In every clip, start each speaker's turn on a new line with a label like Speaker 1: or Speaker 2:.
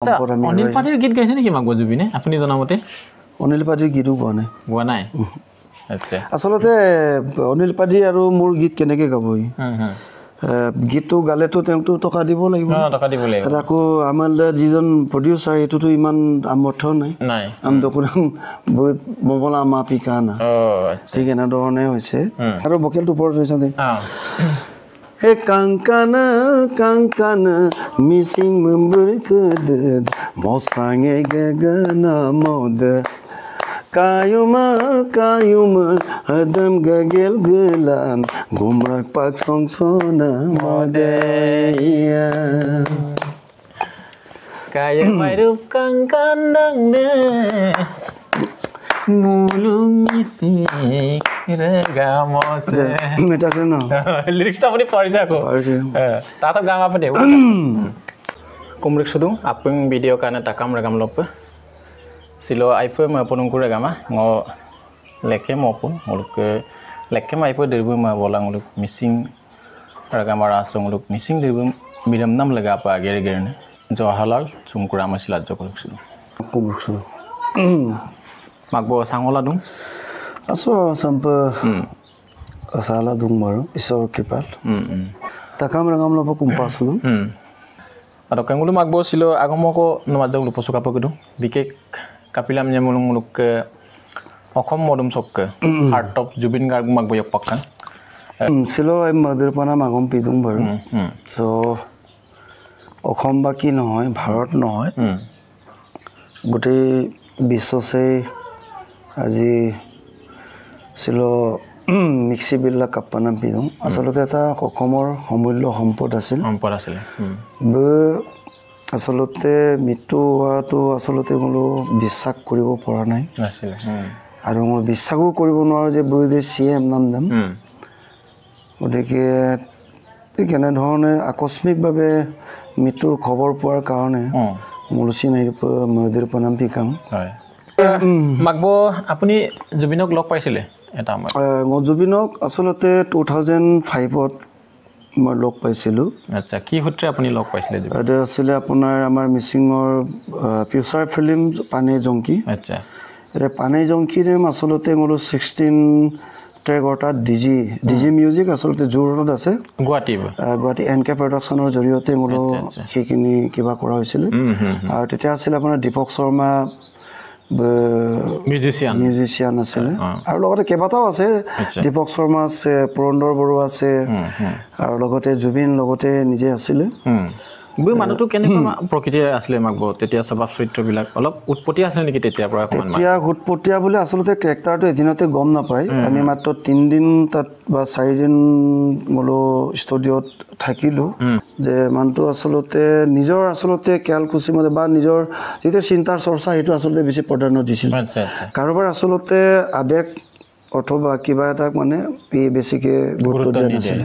Speaker 1: সম্পদ আমি
Speaker 2: অনিল পাটিৰ গীত গাইছে নেকি মাগব জুবিনে আপুনি জনামতে
Speaker 1: অনিল পাটিৰ গীতো গোৱা নাই
Speaker 2: আচ্ছা
Speaker 1: আসলতে অনিল পাটি আৰু মোৰ গীত কেনেকৈ গাবই গীতটো গালেতো তেওঁকতো টকা দিব লাগিব আকৌ আমাৰ যিজন প্ৰডিউচাৰ এইটোতো ইমান সামৰ্থ নাই আম দোকান বহুত ববলা মা পিকানা ঠিক এনেধৰণে হৈছে আৰু ভকেলটো ওপৰত হৈছে হে কাংকানা কাংকানা মিচিং মুম্বুৰ কদদ মসাঙে গগনা মদ Kayuma kayuma adam gagel gelan gumrak pak song sona modeya
Speaker 2: Kayuma rup kang kandang ne mulung isi rega mose
Speaker 1: Meta seno
Speaker 2: Lyrics ta apni parise ako ta ta gam apa de Kumrik sudu apeng video kana takam regam loppe Silo aipo ma ponung kure gama ngo leke maupun nguluk leke ma aipo derbu ma bolang nguluk missing ragama rasong nguluk missing derbu midam nam lega apa gere gere ne Jawaharlal sumkura masila jokuluk sudu
Speaker 1: kumruk sudu
Speaker 2: magbo sangola dung
Speaker 1: aso sampa asala dung maru isor kipal takam ragam lopo kumpas sudu aro
Speaker 2: kangulu magbo silo agomoko nomajang lupo sukapo kudu bikek kapilam nya mulung okom modum sokke heart of Jubin Garg magboyok pakkan
Speaker 1: silo ai madur pana magom pidum baru so okom baki nohoy bharat nohoy gote bisose aji silo mixi billa kapana pidum asalote eta okomor homullo সম্পদ আছিল বে আসলতে মৃত্যু হোৱাটো আসলতে মোলো বিশ্বাস কৰিব পৰা নাই
Speaker 2: আছিল
Speaker 1: আৰু মই বিশ্বাসও কৰিব নোৱাৰো যে বৈদে সিএম নাম দাম গতিকে কেনে ধৰণে আকস্মিকভাৱে মৃত্যুৰ খবৰ পোৱাৰ কাৰণে মুলচি নাইৰ মহদিৰ প্ৰণাম পিকাং
Speaker 2: হয় মাগবো আপুনি জুবিনক লগ পাইছিলে এটা
Speaker 1: মই জুবিনক আসলতে 2005ত মই লগ পাইছিলো
Speaker 2: আচ্ছা কি সূত্ৰে আপুনি লগ পাইছিলে
Speaker 1: এটা আছিল আপোনাৰ আমাৰ মিছিংৰ ফিউচাৰ ফিল্ম পানে জংকি
Speaker 2: আচ্ছা
Speaker 1: এটা পানে জংকি নাম আসলতে মোলো 16 ট্ৰেগটা ডিজি মিউজিক আসলতে জোৰত আছে গুৱাহাটী এনকে প্ৰডাকচনৰ জৰিয়তে মোলো সেইখিনি কিবা কৰা হৈছিল আৰু তেতিয়া আছিল আপোনাৰ দীপক শৰ্মা মিউজিচিয়ান আছিল আৰু লগতে কেবাটাও আছে দীপক শৰ্মা আছে পুৰন্দৰ বৰুৱা আছে আৰু লগতে জুবিন লগতে নিজে আছিল
Speaker 2: বৈ মানুহটো কেনেকুৱা প্ৰকৃতিৰ আছিল মাগব তেতিয়া স্বভাৱ চৰিত্ৰবিলাক অলপ উৎপত্তি আছিল নেকি তেতিয়াৰ পৰা
Speaker 1: তেতিয়া উৎপত্তিয়া বুলি আসলতে ক্যাৰেক্টাৰটো এদিনতে গম নাপায় আমি মাত্ৰ 3 দিন তাত বা 4 দিন মোলো ষ্টুডিঅ'ত থাকিলো যে মানটো আসলতে নিজৰ আসলতে ক্যালকুচি মতে বা নিজৰ যেটো চিন্তাৰ চৰ্চা হেতু আসলতে বেছি প্ৰাধান্য দিছিল
Speaker 2: আচ্ছা
Speaker 1: কাৰোবাৰ আসলতে আদেশ অথবা কিবা এটা মানে এই বেছিকে গুৰুত্ব দিয়া নাছিল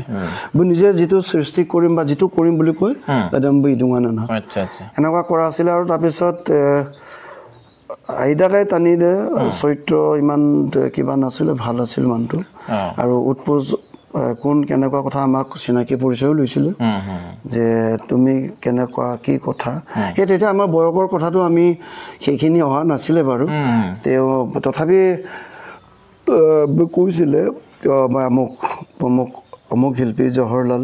Speaker 1: মই নিজে যেটো সৃষ্টি কৰিম বা যেটো কৰিম বুলি কয় একদম বিদুঙানা না
Speaker 2: আচ্ছা
Speaker 1: এনেকুৱা কৰা আছিল আৰু তাৰ পিছত আইদাগাই টানিলে চৰিত্ৰ ইমান কিবা নাছিল ভাল আছিল মানটো আৰু উৎপোজ কোন কেনেকুৱা কথা আমাক চিনাকি পৰিচয় লৈছিল যে তুমি কেনেকুৱা কি কথা এই তেতিয়া আমাৰ বয়সৰ কথাটো আমি সেইখিনি অহা নাছিলে বাৰু তেও তথাপি কৈছিলে অমুক শিল্পী জৱাহৰলাল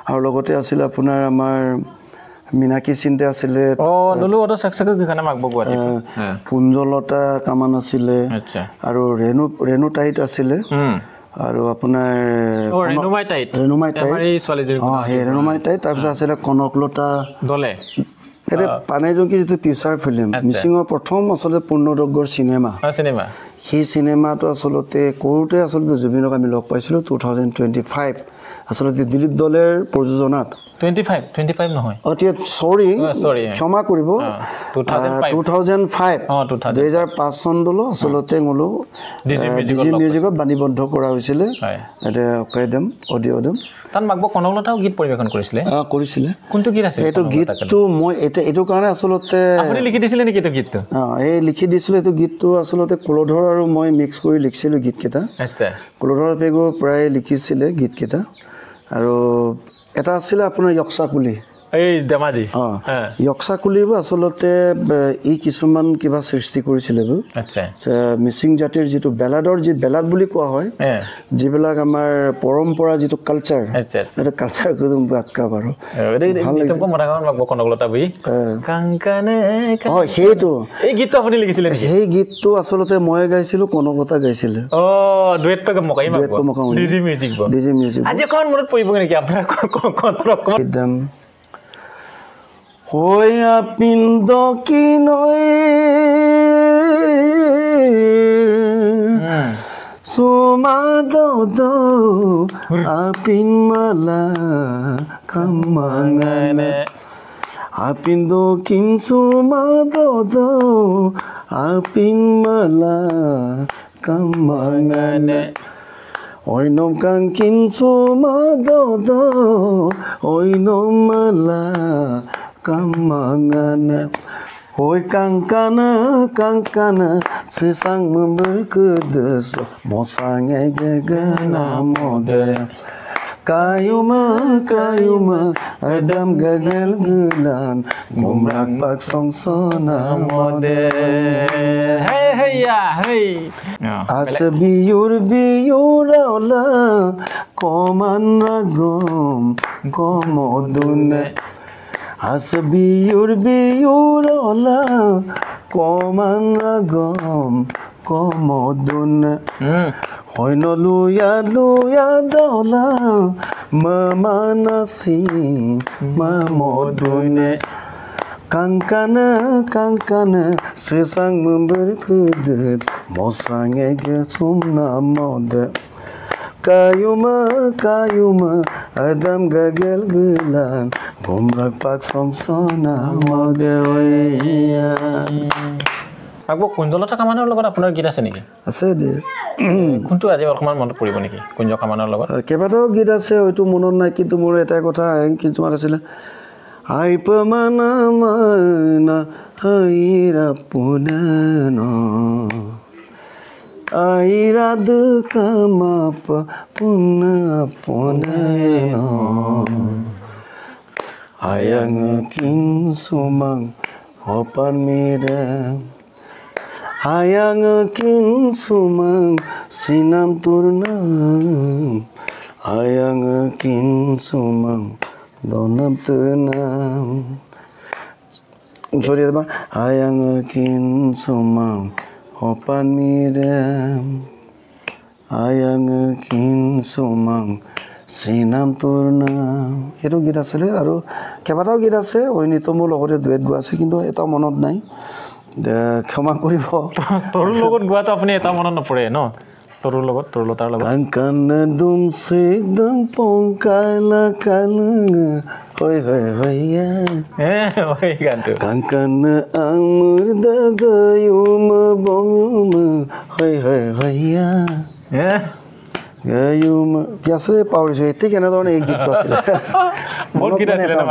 Speaker 1: আৰু লগতে আছিল আপোনাৰ আমাৰ মিনাকি চিন্তে আছিলে
Speaker 2: নলু অটো সাকসাক গখানা মাগব গুৱাহাটী
Speaker 1: কুঞ্জলতা কামান আছিলে আৰু ৰেনু টাইট আছিলে আৰু আপোনাৰ
Speaker 2: ৰেনুমাই টাইট আমাৰি ছোৱালীজনী
Speaker 1: ৰেনুমাই টাইট তাৰ পিছত আছিল কনকলতা
Speaker 2: দলে
Speaker 1: এটা পানে জংকি যেটো ফিউচাৰ ফিল্ম মিছিংৰ প্ৰথম আসলে পূৰ্ণদগ্গৰ সিনেমা সেই সিনেমাটো আসলতে কৰোতে আসলতে জুবিনক আমি লগ পাইছিলো 2025 আসলতে দিলীপ দলেৰ প্ৰযোজনাত
Speaker 2: 25 নহয়
Speaker 1: সৰি ক্ষমা কৰিব 2005 2005 চন দল আসলতে গলো ডিজি মিউজিকত বাণীবদ্ধ কৰা হৈছিল এটা কয়দম অডিঅ'দম
Speaker 2: তান মাগব কনকলতাও গীত পৰিবেশন কৰিছিলে
Speaker 1: কোনটো গীত আছে এটো গীতটো মই এটো কাৰণে আসলতে
Speaker 2: আপুনি লিখি দিছিলে নেকি এটো গীতটো
Speaker 1: এই লিখি দিছিলে এটো গীতটো আসলতে কুলধৰ আৰু মই মিক্স কৰি লিখিছিলো গীতকেইটা
Speaker 2: আচ্ছা
Speaker 1: কুলধৰ পেগো প্ৰায় লিখিছিলে গীতকেইটা আৰু এটা আছিল আপোনাৰ ইয়ক্সাকুলি
Speaker 2: এই ধেমাজি
Speaker 1: য়ক্সাকুলিব আসলতে ই কিছুমান কিবা সৃষ্টি কৰিছিলে
Speaker 2: আচ্ছা
Speaker 1: মিচিং জাতিৰ যেটো বেলাডৰ যে বেলাড বুলি কোৱা হয় যিবিলাক আমাৰ পৰম্পৰা যেটো কালচাৰ এটা কালচাৰ কদম বাতকা বাৰু
Speaker 2: তুমি মৰা গান লাগব কনকলতা বই কাংকানে
Speaker 1: হেটো
Speaker 2: এই গীতটো আপুনি লিখিছিলে নেকি
Speaker 1: এই গীতটো আসলতে মই গাইছিলো কনকলতা গাইছিলে
Speaker 2: ডুয়েট পে মকাই মাগব ডিজি মিউজিক আজি কোন মনত পৰিব নেকি আপোনাৰ
Speaker 1: কোন Hoya pindo kinoi Sumado do apin mala kamangane Apindo kin sumado do apin mala kamangane Oinom kang kin sumado do oinom mala kamangana hoy kangkana sesang memberkedes mosang gegana mode kayuma adam gagal gulan ngumrak pak songsona mode
Speaker 2: hey ya hey
Speaker 1: asbiyur biyurala koman ragom komodune Asbiyur biyurola koman ragom komodun hoino luya dola mamanasi mamodun kankana sesang memberkedet mosang ege sumna mode kayuma adam gagal gulan gomrak pak songsona modeya
Speaker 2: আগব কুঞ্জলতা কামানৰ লগত আপোনাৰ গীত আছে নেকি
Speaker 1: আছে দে
Speaker 2: কোনটো আজি অকমান মনত পৰিব নেকি কুঞ্জ কামানৰ লগত
Speaker 1: কেবাটাও গীত আছে হয়তো মনত নাই কিন্তু মোৰ এটা কথা কিছুমান আছিল আই পমানা মানা হাইৰা পুনানো Airad kamapa puna poneno Ayang kin sumang hopan mire Ayang kin sumang sinam turnam Ayang kin sumang donam tenam Sorry ba ayang kin sumang Hopan miram ayang kin sumang sinam turnam এটো গীত আছিল আৰু কেবাটাও গীত আছে ঐনিত মোৰ লগতে ডুৱেট গোৱা আছে কিন্তু এটা মনত নাই ক্ষমা কৰিব
Speaker 2: তোৰ লগত গোৱাটো আপুনি এটা মনত নপৰে ন তোৰ লগত তোৰ লতাৰ লগত
Speaker 1: কান দুম সিদম পংকালা কালং hoy hoya
Speaker 2: hoy gantu
Speaker 1: kankan amur dagayum bomum hoy hoya gayum কিয়াসলে পাউৰিছো এতে কেনে ধৰণে এই গীত আছিল
Speaker 2: মোৰ গীত আছিল না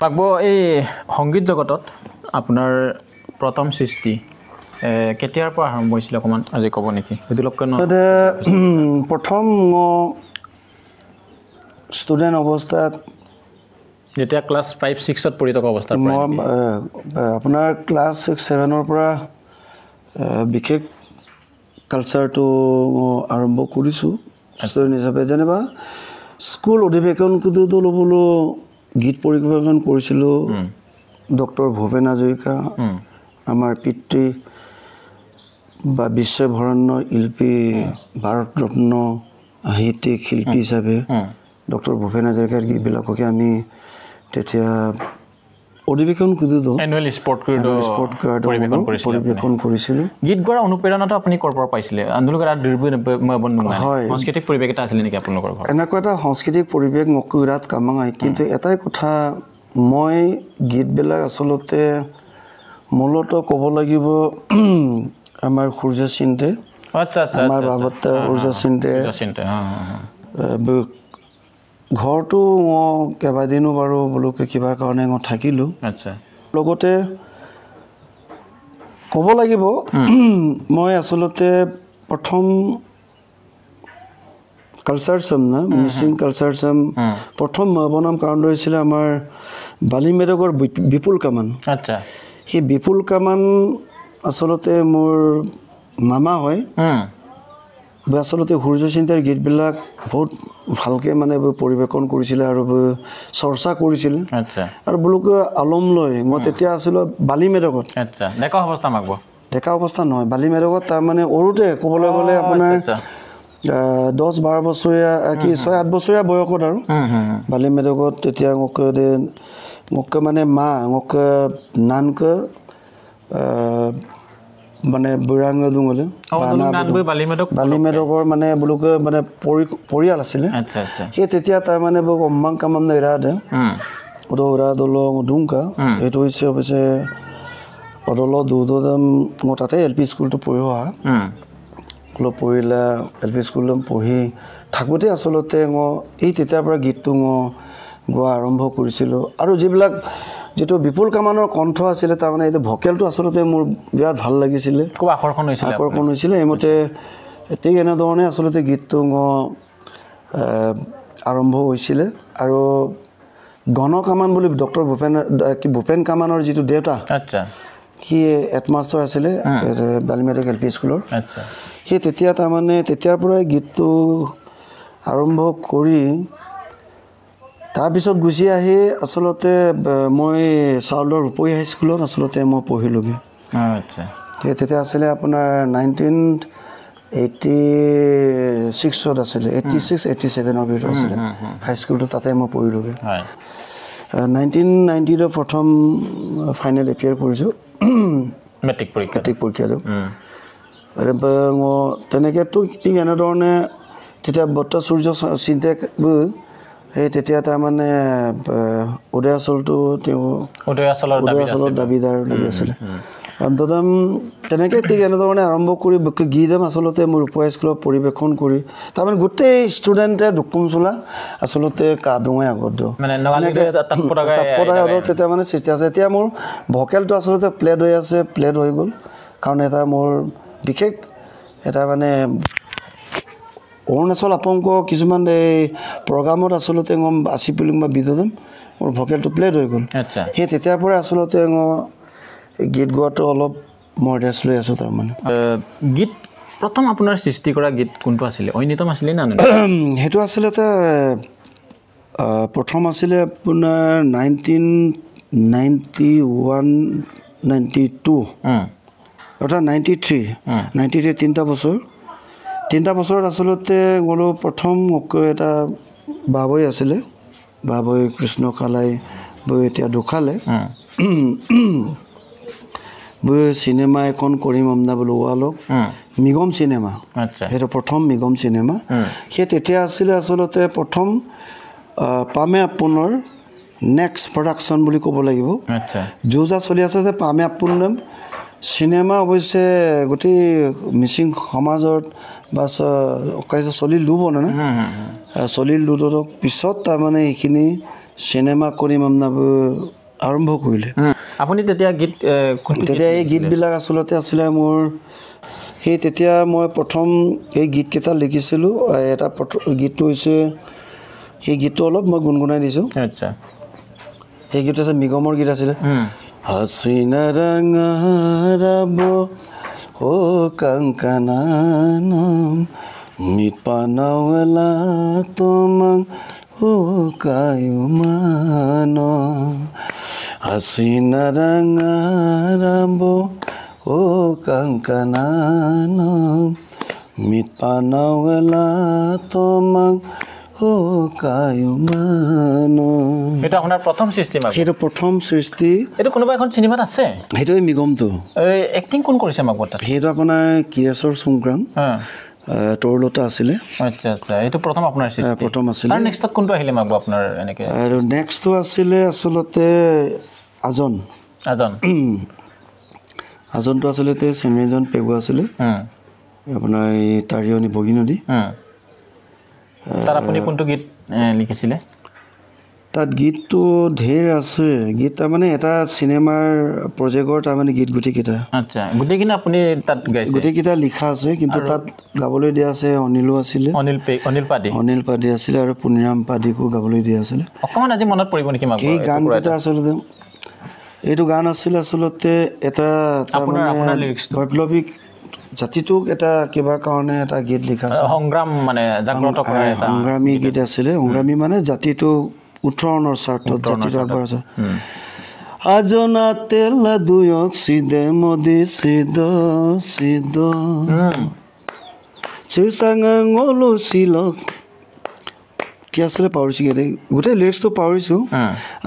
Speaker 2: পাগব এই সংগীত জগতত আপোনাৰ প্ৰথম সৃষ্টি কেতিয়াৰ পৰা আৰম্ভ হৈছিল অকমান আজি ক'ব নেকি হেদুলকন
Speaker 1: প্ৰথম ষ্টুডেন্ট অৱস্থাত
Speaker 2: যেতিয়া ক্লাস 5 6 ত পঢ়ি থকা অৱস্থাৰ পৰা
Speaker 1: আপোনাৰ ক্লাস 6 7 ৰ পৰা বিশেষ কালচাৰটো আৰম্ভ কৰিছো ষ্টুডেন্ট হিচাপে যেনেবা স্কুল অধিৱেশন কুদুটো লবলো গীত পৰিৱেশন কৰিছিলো ডক্টৰ ভূপেন হাজৰিকা আমাৰ পিতৃ বা বিশ্বভৰণ্য শিল্পী ভাৰত ৰত্ন সাহিত্যিক শিল্পী হিচাপে ডক্টৰ ভূপেন হাজৰিকাৰ গীতবিলাককে আমি তেতিয়া অধিৱেশন কুদুটো
Speaker 2: এনুৱেল স্পৰ্ট কাৰ্ড
Speaker 1: পৰিৱেশন কৰিছিলো
Speaker 2: গীত গোৱাৰ অনুপ্ৰেৰণাটো আপুনি ক'ৰ পৰা পাইছিলে আন্দোলনৰ সাংস্কৃতিক পৰিৱেশ এটা আছিল নেকি আপোনালোকৰ ঘৰত
Speaker 1: এনেকুৱা এটা সাংস্কৃতিক পৰিৱেশ মকুৰাত কামাঙাই কিন্তু এটাই কথা মই গীতবিলাক আচলতে মূলত ক'ব লাগিব আমাৰ সূৰ্য চিন্তে
Speaker 2: আচ্ছা আচ্ছা
Speaker 1: আমাৰ বাবত সূৰ্য চিন্তে ঘৰটো কেবাদিনো বাৰু বলকে কিবা কাৰণে মই থাকিলো
Speaker 2: আচ্ছা
Speaker 1: লগতে ক'ব লাগিব মই আচলতে প্ৰথম কালচাৰ চেম না মিচিং কালচাৰ চেম প্ৰথম বনাম কাৰণটো হৈছিলে আমাৰ বালিমেডকৰ বিপুল কামান
Speaker 2: আচ্ছা
Speaker 1: সেই বিপুল কামান আচলতে মোৰ মামা হয় আচলতে সূৰ্য চিন্তাৰ গীতবিলাক বহুত ভালকৈ মানে পৰিৱেশন কৰিছিলে আৰু চৰ্চা কৰিছিলে
Speaker 2: আচ্ছা
Speaker 1: আৰু বোলোকে আলম লৈ মই তেতিয়া আছিলোঁ বালিমেডকত
Speaker 2: আচ্ছা ডেকা অৱস্থা মাগব
Speaker 1: ডেকা অৱস্থা নহয় বালিমেডকত তাৰমানে সৰুতে ক'বলৈ গ'লে আপোনাৰ 10-12 বছৰীয়া কি 6-8 বছৰীয়া বয়সত আৰু বালিমেডকত তেতিয়া মোক মানে মোক নানকে মানে বুঢ়াঙ্গ দুঙলে বালিমেডকৰ মানে বোলোকে মানে পৰিয়াল আছিলে সেই তেতিয়া তাৰ মানে অম্মাং কামাম নেৰা দে ওৰা দলং দুংকা এইটো হৈছে অৱশ্যে অদল দুদম মই তাতে এল পি স্কুলটো পঢ়ি অহা অলপ পঢ়িলা এল পি স্কুলত পঢ়ি থাকোঁতে আচলতে মই এই তেতিয়াৰ পৰা গীতটো মই গোৱা আৰম্ভ কৰিছিলোঁ আৰু যিবিলাক যেটো বিপুল কামানৰ কণ্ঠ আছিলে তাৰমানে এইটো ভকেলটো আচলতে মোৰ বিৰাট ভাল লাগিছিলে
Speaker 2: খুব আকৰ্ষণ
Speaker 1: হৈছিলে এইমতে ঠিক এনেধৰণে আচলতে গীতটো আৰম্ভ হৈছিলে আৰু গণ কামান বুলি ডক্টৰ ভূপেন কামানৰ যিটো দেউতা
Speaker 2: আচ্ছা
Speaker 1: সি হেডমাষ্টাৰ আছিলে বালিমেডক এল পি স্কুলৰ সেই তেতিয়া তাৰমানে তেতিয়াৰ পৰাই গীতটো আৰম্ভ কৰি তাৰপিছত গুচি আহি আচলতে মই চাউলৰ ৰূপহী হাইস্কুলত আচলতে মই পঢ়িলোগৈ
Speaker 2: আচ্ছা
Speaker 1: তেতিয়া আছিলে আপোনাৰ 1986ত আছিলে 86-87ৰ ভিতৰত আছিলে হাইস্কুলটো তাতে মই পঢ়িলোগৈ 1990ৰ প্ৰথম ফাইনেল এপিয়াৰ কৰিছোঁ
Speaker 2: মেট্ৰিক
Speaker 1: পৰীক্ষাটো তেনেকৈতো ঠিক এনেধৰণে তেতিয়া বৰ্ত সূৰ্য চিন্তাক সেই তেতিয়া তাৰমানে উদয়াচলটো তেওঁ উদয়াচলৰ দাবীদাৰ লাগি আছিলে তেনেকৈ ঠিক এনেধৰণে আৰম্ভ কৰি গীতম আচলতে মোৰ ৰূপহী স্কুলত পৰিৱেশন কৰি তাৰমানে গোটেই ষ্টুডেণ্টে দুকুম চোলা আচলতে কাদুঙাই আগত দিওঁ তেতিয়া মানে সৃষ্টি আছে এতিয়া মোৰ ভকেলটো আচলতে প্লেড হৈ গ'ল কাৰণ এটা মোৰ বিশেষ এটা মানে অৰুণাচল আপংক কিছুমান এই প্ৰগ্ৰামত আচলতে আচি পিলিং বা বিদম মোৰ ভকেলটো প্লেড হৈ গ'ল সেই তেতিয়াৰ পৰাই আচলতে গীত গোৱাটো অলপ মই ৰেষ্ট লৈ আছোঁ তাৰমানে
Speaker 2: গীত প্ৰথম আপোনাৰ সৃষ্টি কৰা গীত কোনটো আছিলে ঐনিতম আছিলে না
Speaker 1: সেইটো আচলতে প্ৰথম আছিলে আপোনাৰ 1991-92 অৰ্থাৎ 93 তিনিটা বছৰত আচলতে গ'লো প্ৰথম এটা বাবৈ আছিলে বাবৈ কৃষ্ণ কালাই বৈ এতিয়া ঢুকালে বৈ চিনেমা এখন কৰিম আমনা বোলো ওৱালক মিগম চিনেমা সেইটো প্ৰথম মিগম চিনেমা সেই তেতিয়া আছিলে আচলতে প্ৰথম পামে আপোনাৰ নেক্সট প্ৰডাকশ্যন বুলি ক'ব লাগিব যা চলি আছে যে পামে আপোনাৰ চিনেমা অৱশ্যে গোটেই মিচিং সমাজত বা চলি লুব না চলি লুডৰ পিছত তাৰমানে এইখিনি চিনেমা কৰিম আমনাবোৰ আৰম্ভ কৰিলে
Speaker 2: আপুনি তেতিয়া
Speaker 1: এই গীতবিলাক আচলতে আছিলে মোৰ সেই তেতিয়া মই প্ৰথম এই গীতকেইটা লিখিছিলোঁ এটা গীতটো হৈছে সেই গীতটো অলপ মই গুণগুণাই দিছোঁ
Speaker 2: আচ্ছা
Speaker 1: সেই গীতটো আছে মিগমৰ গীত আছিলে হাসিনা ৰঙাৰাব ও কাংকানানম মিটপানাৱেলা তোমাং ও কায়ুমান হাসিনা ৰঙাৰাব ও কাংকানানম মিটপানাৱেলা তোমাং ও কায়ুমান
Speaker 2: এটা আপোনাৰ প্ৰথম সৃষ্টি মাগ
Speaker 1: সেইটো প্ৰথম সৃষ্টি
Speaker 2: এইটো কোনোবা এখন চিনেমাত আছে
Speaker 1: সেইটো মিগমটো
Speaker 2: এক্টিং কোন কৰিছে মাগ বটা
Speaker 1: সেইটো আপোনাৰ কিৰেশ্বৰ সংগ্ৰাম তৰুলতা আছিলে
Speaker 2: আচ্ছা আচ্ছা এইটো প্ৰথম আপোনাৰ সৃষ্টি
Speaker 1: প্ৰথম আছিলে
Speaker 2: তাৰ নেক্সটত কোনটো আহিলে মাগ আপোনাৰ এনেকৈ
Speaker 1: আৰু নেক্সটটো আছিলে আচলতে আজনটো আচলতে চেমিজন পেগুৱা আছিলে আপোনাৰ এই তাৰিয়নি বগী নদী
Speaker 2: তাৰ আপুনি কোনটো গীত লিখিছিলে
Speaker 1: তাত গীতটো ঢেৰ আছে গীত তাৰমানে এটা চিনেমাৰ প্ৰজেক্টৰ তাৰমানে গীত গোটেইকেইটা
Speaker 2: আচ্ছা গোটেইখিনি আপুনি তাত গাইছে
Speaker 1: গোটেইকেইটা লিখা আছে কিন্তু তাত গাবলৈ দিয়া আছে অনিলো আছিলে অনিল পাদি আছিলে আৰু পুনিৰাম পাদিকো গাবলৈ দিয়া আছিলে
Speaker 2: অকণমান আজি মনত পৰিব নেকি
Speaker 1: এই গানকেইটা আচলতে এইটো গান আছিলে আচলতে এটা বৈপ্লৱিক জাতিটোক এটা কিবা কাৰণে এটা গীত লিখা আছে
Speaker 2: সংগ্ৰাম মানে জাগ্ৰত কৰা এটা
Speaker 1: সংগ্ৰামী গীত আছিলে সংগ্ৰামী মানে জাতিটো উত্তৰণৰ স্বাৰ্থত জাতিটো আগবঢ়াইছে আজনা তেলা দুয়ক সিদে মোদি সিদ সিদ চিচাঙা ngolo silok কি আছিলে পাহৰিছোঁ গোটেই লিৰিক্সটো পাহৰিছোঁ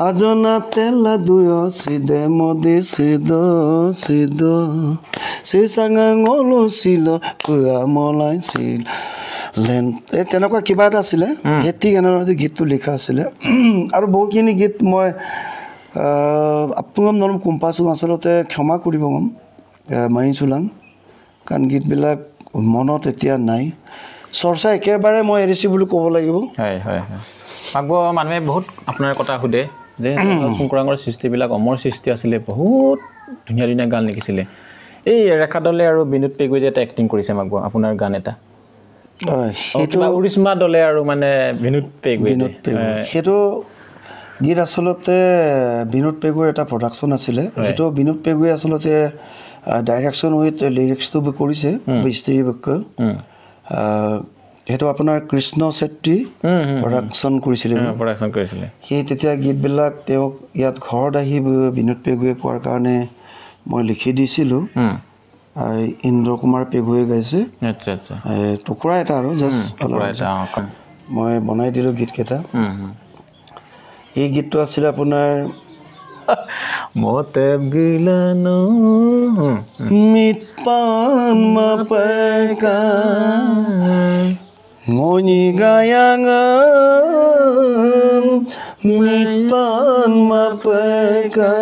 Speaker 1: আজনা তেলা দুয়ক সিদে মোদি সিদ সিদ চিচাঙা ngolo silok পুৰা মলাইছিল লেন তেনেকুৱা কিবা এটা আছিলে হেতি গানৰ গীতটো লিখা আছিলে আৰু বহুতখিনি গীত মই আপোনাক নলম কোম্পাছো আচলতে ক্ষমা কৰিব কম মাই চুলাং কাৰণ গীতবিলাক মনত এতিয়া নাই চৰ্চা একেবাৰে মই এৰিছোঁ বুলি ক'ব লাগিব
Speaker 2: হয় হয় হয় মাগব মানুহে বহুত আপোনাৰ কথা সুধে যে শংকৰাংগৰ সৃষ্টিবিলাক অমৰ সৃষ্টি আছিলে বহুত ধুনীয়া ধুনীয়া গান লিখিছিলে এই ৰেখা দলে আৰু বিনোদ পেগুৱে যে এটা এক্টিং কৰিছে মাগব আপোনাৰ গান এটা সেইটো উৰিষ্মা দলে আৰু মানে বিনোদ পেগুৱে
Speaker 1: সেইটো গীত আচলতে বিনোদ পেগুৰ এটা প্ৰডাকশ্যন আছিলে সেইটো বিনোদ পেগুৱে আচলতে ডাইৰেকশ্যন উইথ লিৰিক্সটো কৰিছে স্ত্ৰী বক্য সেইটো আপোনাৰ কৃষ্ণ চেত্ৰী প্ৰডাকশ্যন কৰিছিলে সেই তেতিয়া গীতবিলাক তেওঁক ইয়াত ঘৰত আহি বিনোদ পেগুৱে কোৱাৰ কাৰণে মই লিখি দিছিলোঁ ইন্দ্ৰ কুমাৰ পেগুৱে গাইছে
Speaker 2: আচ্ছা আচ্ছা
Speaker 1: টুকুৰা এটা আৰু জাষ্ট মই বনাই দিলোঁ গীতকেইটা এই গীতটো আছিলে আপোনাৰ
Speaker 2: মতে গিলানো
Speaker 1: মিত পান মাপেকা মনি গায়াঙা মিত পান মাপেকা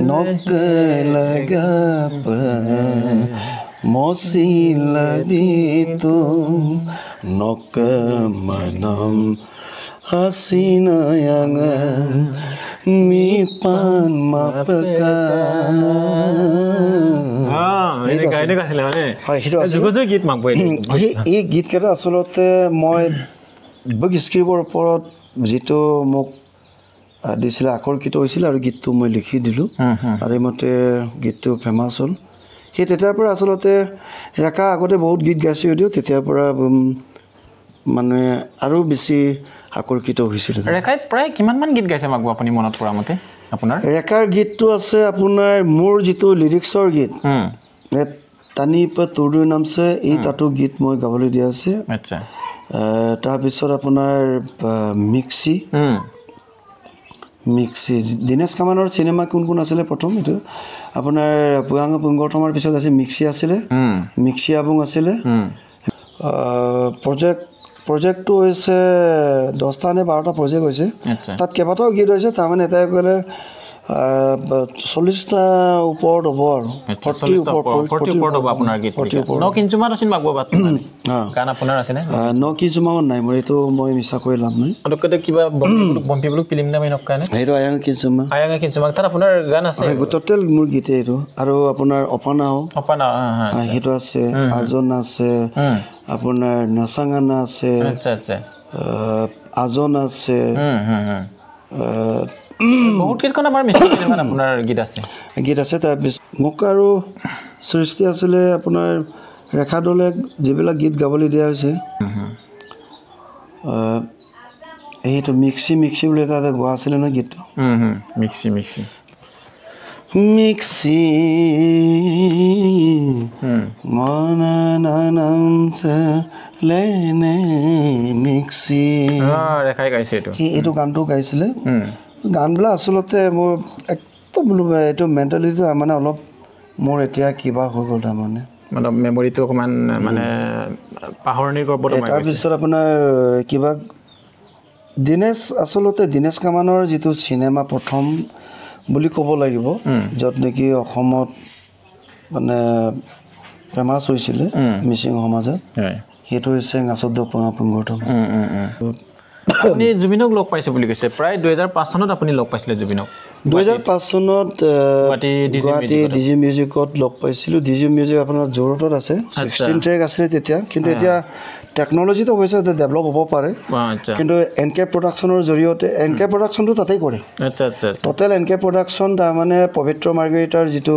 Speaker 1: নগলগা মসিলাবিতু নকমনম হাসিনায়াঙান মিপান মাপকা এই গীতকেইটা আচলতে মই বুক স্ক্ৰিপ্টৰ ওপৰত যিটো মোক দিছিলে আকৰ্ষিত হৈছিলে আৰু গীতটো মই লিখি দিলোঁ আৰু এইমতে গীতটো ফেমাছ হ'ল সেই তেতিয়াৰ পৰা আচলতে ৰেখা আগতে বহুত গীত গাইছে যদিও তেতিয়াৰ পৰা মানে আৰু বেছি আকৰ্ষিত হৈছিল
Speaker 2: ৰেখাই প্ৰায় কিমানমান গীত গাইছে মাগব আপুনি মনত পৰা মতে আপোনাৰ
Speaker 1: ৰেখাৰ গীতটো আছে আপোনাৰ মোৰ যিটো লিৰিক্সৰ গীত টানি পে তোৰ নামছে এই তাতো গীত মই গাবলৈ দিয়া আছে
Speaker 2: আচ্ছা
Speaker 1: তাৰপিছত আপোনাৰ মিক্সি দীনেশ কামানৰ চিনেমা কোন কোন আছিলে প্ৰথম এইটো আপোনাৰ পুৱাং পুংগৰ্থমৰ পিছত আছে মিক্সি আছিলে মিক্সি আবুং আছিলে প্ৰজেক্টটো হৈছে 10টা নে 12টা প্ৰজেক্ট হৈছে তাত কেইবাটাও গীত হৈছে তাৰমানে এটাই ক'লে 40টা ওপৰত হ'ব আৰু
Speaker 2: 40 ওপৰত হ'ব আপোনাৰ গীত ন কিঞ্চুমান আছিল মাগব বাত গান আপোনাৰ আছে নে
Speaker 1: ন কিঞ্চুমান নাই মোৰ এইটো মই মিছা কৈ লাভ নাই
Speaker 2: অদকতে কিবা বম্পিবলক ফিল্ম নাম নকানে
Speaker 1: সেইটো আয়াং কিঞ্চুমান
Speaker 2: তাত আপোনাৰ গান আছে
Speaker 1: টোটেল মোৰ গীত এইটো আৰু আপোনাৰ অপানাও সেইটো আছে আজন আছে আপোনাৰ নাচাঙানা আছে
Speaker 2: আচ্ছা আচ্ছা
Speaker 1: আজন আছে
Speaker 2: বহুত কেইখন আমাৰ মিষ্টি চিনেমাত আপোনাৰ গীত আছে
Speaker 1: তাৰপিছত মোক আৰু সৃষ্টি আছিলে আপোনাৰ ৰেখা দলে যিবিলাক গীত গাবলৈ দিয়া হৈছে এইটো মিক্সি বুলি এটা গোৱা আছিলে ন গীতটো
Speaker 2: মিক্সি
Speaker 1: মিক্সি
Speaker 2: ৰেখাই গাইছে
Speaker 1: এইটো গানটো গাইছিলে গানবিলাক আচলতে মোৰ একদম এইটো মেণ্টেলিটি মানে অলপ মোৰ এতিয়া কিবা হৈ গ'ল তাৰমানে
Speaker 2: মানে মেমৰিটো অকণমান মানে পাহৰণিৰ গৰ্ভত
Speaker 1: তাৰপিছত আপোনাৰ কিবা দীনেশ কামানৰ যিটো চিনেমা প্ৰথম বুলি ক'ব লাগিব য'ত নেকি অসমত মানে ফেমাছ হৈছিলে মিচিং সমাজত সেইটো হৈছে নাচদ্দ পুঙা পুংগৰ্থম
Speaker 2: আপুনি জুবিনক লগ পাইছে বুলি কৈছে প্ৰায় 2005 চনত আপুনি লগ পাইছিলে জুবিনক
Speaker 1: 2005 চনত গুৱাহাটী ডিজি মিউজিকত লগ পাইছিলোঁ ডিজি মিউজিক আপোনাৰ জোৰতত আছে 16 ট্ৰেক আছিলে তেতিয়া কিন্তু এতিয়া টেকন'লজিটো অৱশ্যে ডেভেলপ হ'ব পাৰে কিন্তু এনকে প্ৰডাকশ্যনৰ জৰিয়তে এনকে প্ৰডাকশ্যনটো তাতেই কৰে টোটেল এনকে প্ৰডাকশ্যন তাৰমানে পবিত্ৰ মাৰ্গেৰিটাৰ যিটো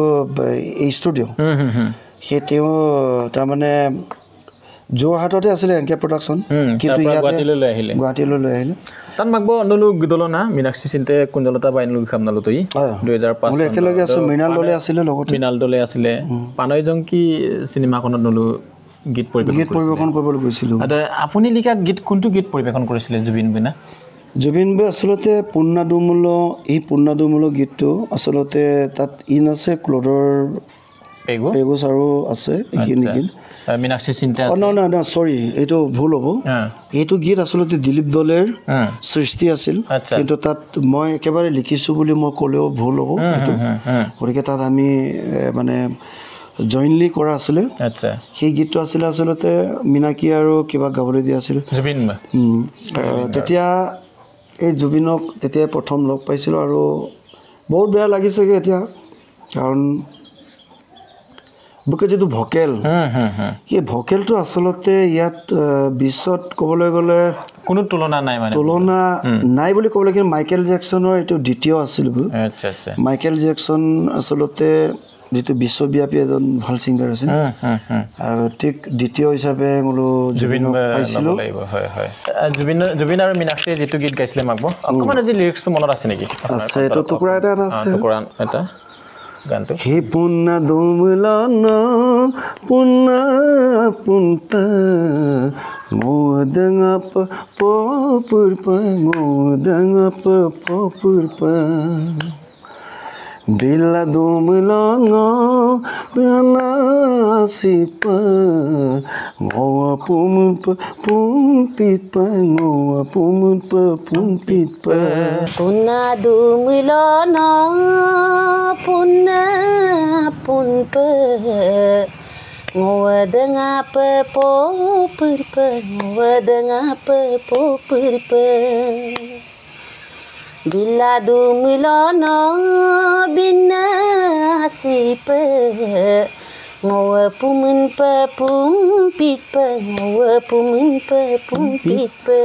Speaker 1: এই ষ্টুডিঅ' সেই তেওঁ তাৰমানে যোৰহাটতে আছিলে এনকে প্ৰডাকশ্যন কিন্তু গুৱাহাটীলৈ লৈ আহিলে
Speaker 2: তাত মাগব নলু গদলনা মিনাক্ষী চিন্তে কুঞ্জলতা বাইনলু খামনালু তই 2005
Speaker 1: মই একেলগে আছো মৃণাল দলে আছিলে লগতে
Speaker 2: মৃণাল দলে আছিলে পানৈ জংকি সিনেমাখনত নলু গীত
Speaker 1: পৰিবেশন কৰিবলৈ গৈছিলোঁ
Speaker 2: আপুনি লিখা গীত কোনটো গীত পৰিবেশন কৰিছিলে জুবিন বিনা
Speaker 1: জুবিন বে আসলতে পুন্নাদুমুল গীতটো আসলতে তাত ইন আছে ক্লডৰ পেগুছ আৰু আছে এইখিনি গীত
Speaker 2: মিনাক্ষী চিন্তা
Speaker 1: না সৰি এইটো ভুল হ'ব এইটো গীত আসলতে দিলীপ দলেৰ সৃষ্টি আছিল কিন্তু তাত মই একেবাৰে লিখিছোঁ বুলি মই ক'লেও ভুল হ'ব এইটো গতিকে তাত আমি মানে জইনলি কৰা আছিলে সেই গীতটো আছিলে আসলতে মিনাক্ষী আৰু কিবা গাবলৈ দিয়া আছিল তেতিয়া এই জুবিনক তেতিয়া প্ৰথম লগ পাইছিলোঁ আৰু বহুত বেয়া লাগিছেগৈ এতিয়া কাৰণ বুকে যিটো ভকেল সেই ভকেলটো আসলতে ইয়াত বিশ্বত ক'বলৈ গ'লে
Speaker 2: কোনো তুলনা নাই মানে
Speaker 1: তুলনা নাই বুলি ক'বলৈ কিন্তু মাইকেল জেকসনৰ এইটো দ্বিতীয় আছিল মাইকেল জেকসন আসলতে যিটো বিশ্বব্যাপী এজন ভাল ছিংগাৰ আছিল আৰু ঠিক দ্বিতীয় হিচাপে বোলো জুবিনক পাইছিলোঁ
Speaker 2: জুবিন আৰু মীনাক্ষীয়ে যিটো গীত গাইছিলে মাগব অকণমান আজি লিৰিক্সটো মনত আছে নেকি
Speaker 1: আছে এইটো টুকুৰা এটা আছে
Speaker 2: টুকুৰা এটা গানটো
Speaker 1: হে পুন্না দোমলন পুন্না পুন্তা মোদঙপ পপুরপ মোদঙপ পপুরপ Bila dumulanga bianasipa ngoa pumpa pumpitpa ngoa pumpa pumpitpa
Speaker 3: punna dumulana punna punpa ngoa dengapa popurpa ngoa dengapa popurpa Bila dumulana binasipa ngoa pumunpa pumpitpa ngoa pumunpa pumpitpa